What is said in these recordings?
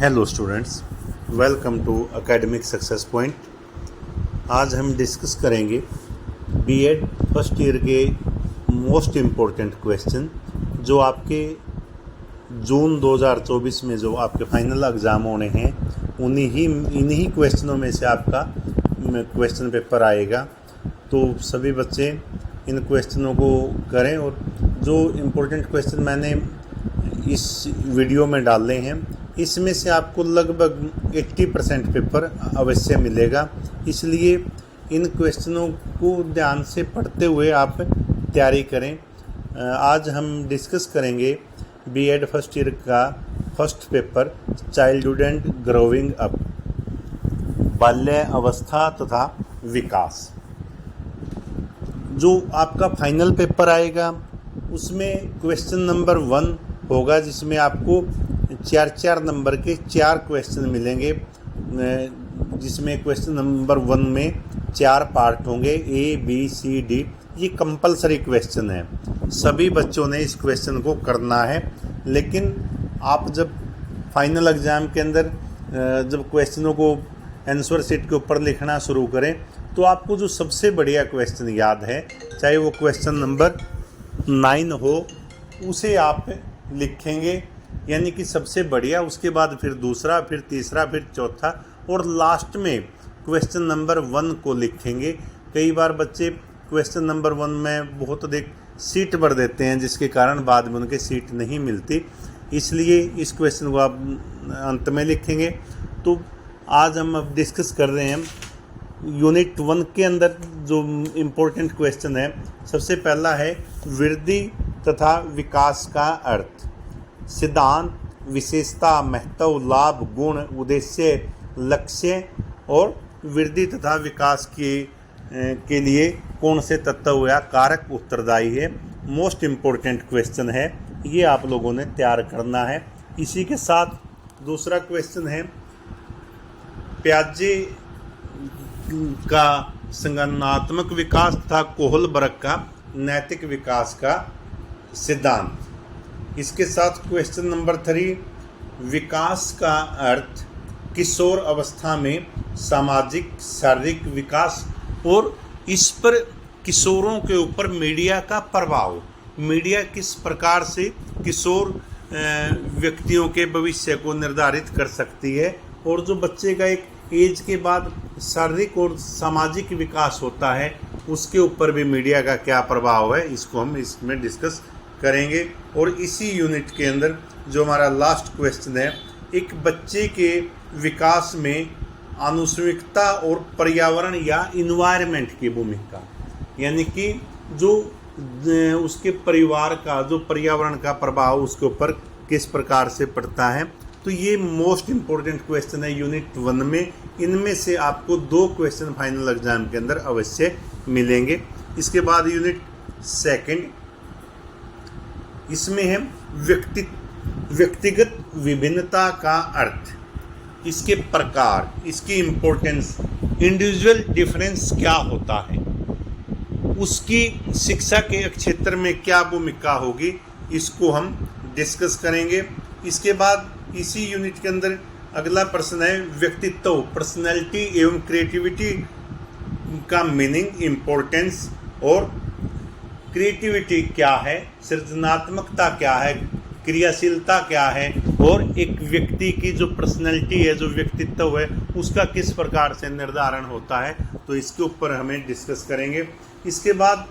Hello students, welcome to academic success point. आज हम discuss करेंगे बीएड फर्स्ट ईयर के मोस्ट इम्पोर्टेंट क्वेश्चन जो आपके जून 2024 में जो आपके फाइनल एग्ज़ाम होने हैं इन्हीं क्वेश्चनों में से आपका क्वेश्चन पेपर आएगा। तो सभी बच्चे इन क्वेश्चनों को करें और जो इम्पोर्टेंट क्वेश्चन मैंने इस वीडियो में डाले हैं इसमें से आपको लगभग 80% पेपर अवश्य मिलेगा, इसलिए इन क्वेश्चनों को ध्यान से पढ़ते हुए आप तैयारी करें। आज हम डिस्कस करेंगे बीएड फर्स्ट ईयर का first paper childhood and growing up, बाल्य अवस्था तथा विकास। जो आपका फाइनल पेपर आएगा उसमें क्वेश्चन नंबर 1 होगा, जिसमें आपको 4 नंबर के 4 क्वेश्चन मिलेंगे, जिसमें क्वेश्चन नंबर 1 में 4 पार्ट होंगे, A, B, C, D। ये कंपलसरी क्वेश्चन है, सभी बच्चों ने इस क्वेश्चन को करना है। लेकिन आप जब फाइनल एग्ज़ाम के अंदर जब क्वेश्चनों को आंसर शीट के ऊपर लिखना शुरू करें तो आपको जो सबसे बढ़िया क्वेश्चन याद है, चाहे वो क्वेश्चन नंबर 9 हो, उसे आप लिखेंगे, यानी कि सबसे बढ़िया। उसके बाद फिर दूसरा, फिर तीसरा, फिर चौथा और लास्ट में क्वेश्चन नंबर 1 को लिखेंगे। कई बार बच्चे क्वेश्चन नंबर 1 में बहुत अधिक सीट भर देते हैं, जिसके कारण बाद में उनके सीट नहीं मिलती, इसलिए इस क्वेश्चन को आप अंत में लिखेंगे। तो आज हम अब डिस्कस कर रहे हैं यूनिट 1 के अंदर जो इम्पोर्टेंट क्वेश्चन है। सबसे पहला है वृद्धि तथा विकास का अर्थ, सिद्धांत, विशेषता, महत्व, लाभ, गुण, उद्देश्य, लक्ष्य और वृद्धि तथा विकास के लिए कौन से तत्व या कारक उत्तरदायी है। मोस्ट इम्पोर्टेंट क्वेश्चन है, ये आप लोगों ने तैयार करना है। इसी के साथ दूसरा क्वेश्चन है पियाजे का संज्ञानात्मक विकास तथा कोहलबर्ग का नैतिक विकास का सिद्धांत। इसके साथ क्वेश्चन नंबर 3 विकास का अर्थ, किशोर अवस्था में सामाजिक शारीरिक विकास और इस पर किशोरों के ऊपर मीडिया का प्रभाव, मीडिया किस प्रकार से किशोर व्यक्तियों के भविष्य को निर्धारित कर सकती है, और जो बच्चे का एक एज के बाद शारीरिक और सामाजिक विकास होता है उसके ऊपर भी मीडिया का क्या प्रभाव है, इसको हम इसमें डिस्कस करेंगे। और इसी यूनिट के अंदर जो हमारा लास्ट क्वेश्चन है, एक बच्चे के विकास में आनुषंगिकता और पर्यावरण या इन्वायरमेंट की भूमिका, यानी कि जो उसके परिवार का जो पर्यावरण का प्रभाव उसके ऊपर किस प्रकार से पड़ता है। तो ये मोस्ट इम्पोर्टेंट क्वेश्चन है यूनिट 1 में। इनमें से आपको 2 क्वेश्चन फाइनल एग्जाम के अंदर अवश्य मिलेंगे। इसके बाद यूनिट 2, इसमें है व्यक्तिगत विभिन्नता का अर्थ, इसके प्रकार, इसकी इम्पोर्टेंस, इंडिविजुअल डिफरेंस क्या होता है, उसकी शिक्षा के क्षेत्र में क्या भूमिका होगी, इसको हम डिस्कस करेंगे। इसके बाद इसी यूनिट के अंदर अगला प्रश्न है व्यक्तित्व, पर्सनैलिटी एवं क्रिएटिविटी का मीनिंग, इम्पोर्टेंस, और क्रिएटिविटी क्या है, सृजनात्मकता क्या है, क्रियाशीलता क्या है, और एक व्यक्ति की जो पर्सनैलिटी है, जो व्यक्तित्व है, उसका किस प्रकार से निर्धारण होता है। तो इसके ऊपर हमें डिस्कस करेंगे। इसके बाद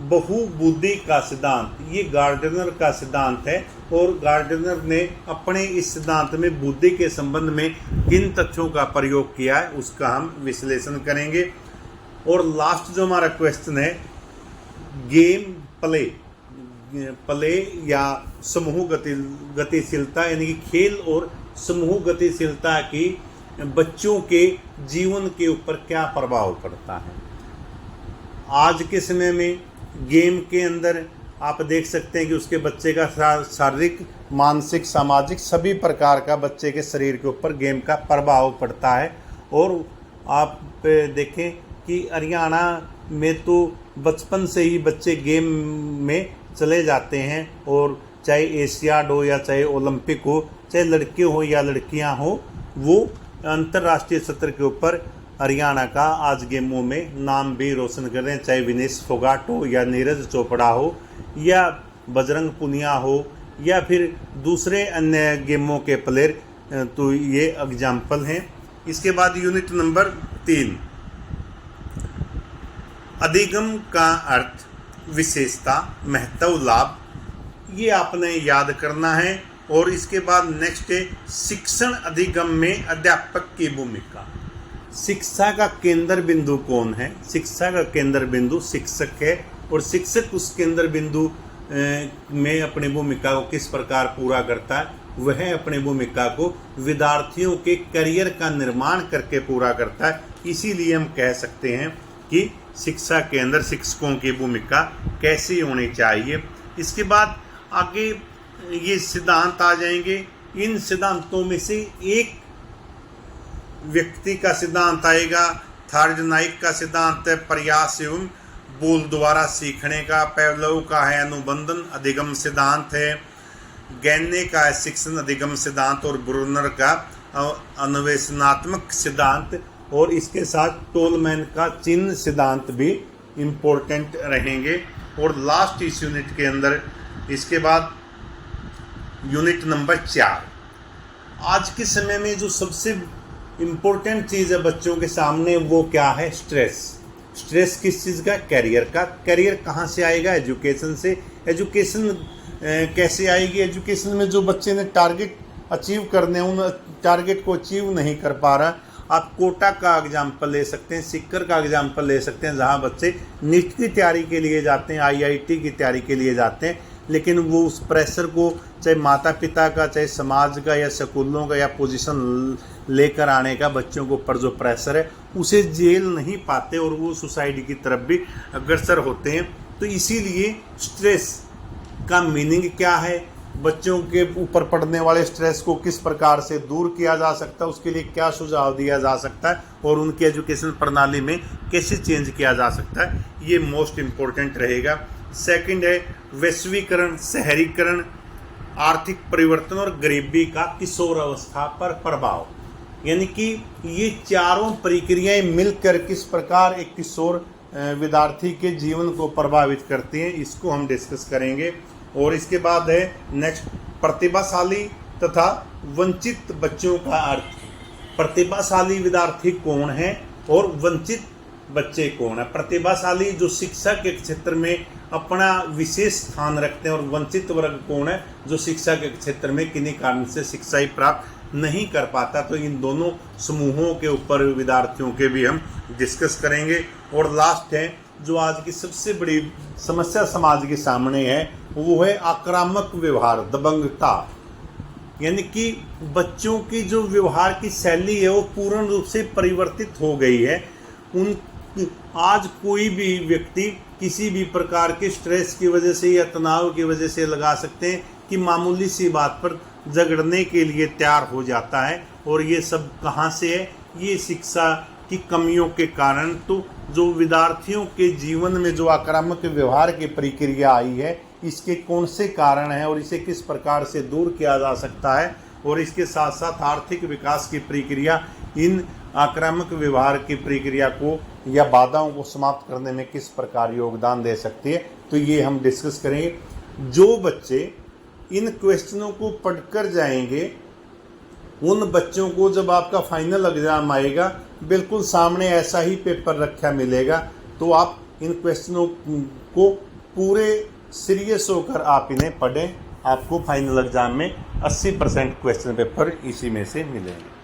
बहुबुद्धि का सिद्धांत, ये गार्डनर का सिद्धांत है, और गार्डनर ने अपने इस सिद्धांत में बुद्धि के संबंध में किन तथ्यों का प्रयोग किया है उसका हम विश्लेषण करेंगे। और लास्ट जो हमारा क्वेश्चन है गेम प्ले या समूह गतिशीलता, यानी कि खेल और समूह गतिशीलता की बच्चों के जीवन के ऊपर क्या प्रभाव पड़ता है। आज के समय में गेम के अंदर आप देख सकते हैं कि उसके बच्चे का शारीरिक, मानसिक, सामाजिक सभी प्रकार का बच्चे के शरीर के ऊपर गेम का प्रभाव पड़ता है। और आप देखें कि हरियाणा में तो बचपन से ही बच्चे गेम में चले जाते हैं और चाहे एशियाड हो या चाहे ओलंपिक हो, चाहे लड़के हो या लड़कियां हो, वो अंतर्राष्ट्रीय सत्र के ऊपर हरियाणा का आज गेमों में नाम भी रोशन कर रहे हैं। चाहे विनेश फोगाट हो या नीरज चोपड़ा हो या बजरंग पुनिया हो या फिर दूसरे अन्य गेमों के प्लेयर, तो ये एग्जाम्पल हैं। इसके बाद यूनिट नंबर 3, अधिगम का अर्थ, विशेषता, महत्व, लाभ, ये आपने याद करना है। और इसके बाद नेक्स्ट है शिक्षण अधिगम में अध्यापक की भूमिका। शिक्षा का केंद्र बिंदु कौन है? शिक्षा का केंद्र बिंदु शिक्षक है, और शिक्षक उस केंद्र बिंदु में अपनी भूमिका को किस प्रकार पूरा करता है? वह अपनी भूमिका को विद्यार्थियों के करियर का निर्माण करके पूरा करता है। इसीलिए हम कह सकते हैं कि शिक्षा के अंदर शिक्षकों की भूमिका कैसी होनी चाहिए। इसके बाद आगे ये सिद्धांत आ जाएंगे। इन सिद्धांतों में से एक व्यक्ति का सिद्धांत आएगा, थार्डनाइक का सिद्धांत है प्रयास एवं बोल द्वारा सीखने का, पेवलोव का है अनुबंधन अधिगम सिद्धांत है, गैने का है शिक्षण अधिगम सिद्धांत, और ब्रूनर का अन्वेषणात्मक सिद्धांत, और इसके साथ टोलमैन का चिन्ह सिद्धांत भी इम्पोर्टेंट रहेंगे। और लास्ट इस यूनिट के अंदर इसके बाद यूनिट नंबर 4, आज के समय में जो सबसे इम्पोर्टेंट चीज़ है बच्चों के सामने वो क्या है? स्ट्रेस। स्ट्रेस किस चीज़ का? कैरियर का। कैरियर कहाँ से आएगा? एजुकेशन से। एजुकेशन कैसे आएगी? एजुकेशन में जो बच्चे ने टारगेट अचीव करने, उन टारगेट को अचीव नहीं कर पा रहा। आप कोटा का एग्जाम्पल ले सकते हैं, सिक्कर का एग्जाम्पल ले सकते हैं, जहाँ बच्चे नीट की तैयारी के लिए जाते हैं, IIT की तैयारी के लिए जाते हैं, लेकिन वो उस प्रेशर को, चाहे माता पिता का, चाहे समाज का या स्कूलों का या पोजीशन लेकर आने का बच्चों के ऊपर जो प्रेशर है, उसे झेल नहीं पाते और वो सुसाइड की तरफ भी अग्रसर होते हैं। तो इसीलिए स्ट्रेस का मीनिंग क्या है, बच्चों के ऊपर पड़ने वाले स्ट्रेस को किस प्रकार से दूर किया जा सकता है, उसके लिए क्या सुझाव दिया जा सकता है, और उनकी एजुकेशन प्रणाली में कैसे चेंज किया जा सकता है, ये मोस्ट इम्पोर्टेंट रहेगा। सेकंड है वैश्वीकरण, शहरीकरण, आर्थिक परिवर्तन और गरीबी का किशोर अवस्था पर प्रभाव। यानी कि ये चारों प्रक्रियाएं मिलकर किस प्रकार एक किशोर विद्यार्थी के जीवन को प्रभावित करती हैं, इसको हम डिस्कस करेंगे। और इसके बाद है नेक्स्ट प्रतिभाशाली तथा वंचित बच्चों का अर्थ। प्रतिभाशाली विद्यार्थी कौन है और वंचित बच्चे कौन है? प्रतिभाशाली जो शिक्षा के क्षेत्र में अपना विशेष स्थान रखते हैं, और वंचित वर्ग कौन है? जो शिक्षा के क्षेत्र में किन्हीं कारण से शिक्षा ही प्राप्त नहीं कर पाता। तो इन दोनों समूहों के ऊपर विद्यार्थियों के भी हम डिस्कस करेंगे। और लास्ट है जो आज की सबसे बड़ी समस्या समाज के सामने है, वो है आक्रामक व्यवहार, दबंगता। यानी कि बच्चों की जो व्यवहार की शैली है वो पूर्ण रूप से परिवर्तित हो गई है। आज कोई भी व्यक्ति किसी भी प्रकार के स्ट्रेस की वजह से या तनाव की वजह से लगा सकते हैं कि मामूली सी बात पर झगड़ने के लिए तैयार हो जाता है। और ये सब कहाँ से है? ये शिक्षा की कमियों के कारण। तो जो विद्यार्थियों के जीवन में जो आक्रामक व्यवहार की प्रक्रिया आई है, इसके कौन से कारण हैं और इसे किस प्रकार से दूर किया जा सकता है, और इसके साथ साथ आर्थिक विकास की प्रक्रिया इन आक्रामक व्यवहार की प्रक्रिया को या बाधाओं को समाप्त करने में किस प्रकार योगदान दे सकती है, तो ये हम डिस्कस करेंगे। जो बच्चे इन क्वेश्चनों को पढ़कर जाएंगे, उन बच्चों को जब आपका फाइनल एग्जाम आएगा बिल्कुल सामने ऐसा ही पेपर रखा मिलेगा। तो आप इन क्वेश्चनों को पूरे सीरियस होकर आप इन्हें पढ़ें। आपको फाइनल एग्जाम में 80% क्वेश्चन पेपर इसी में से मिलेंगे।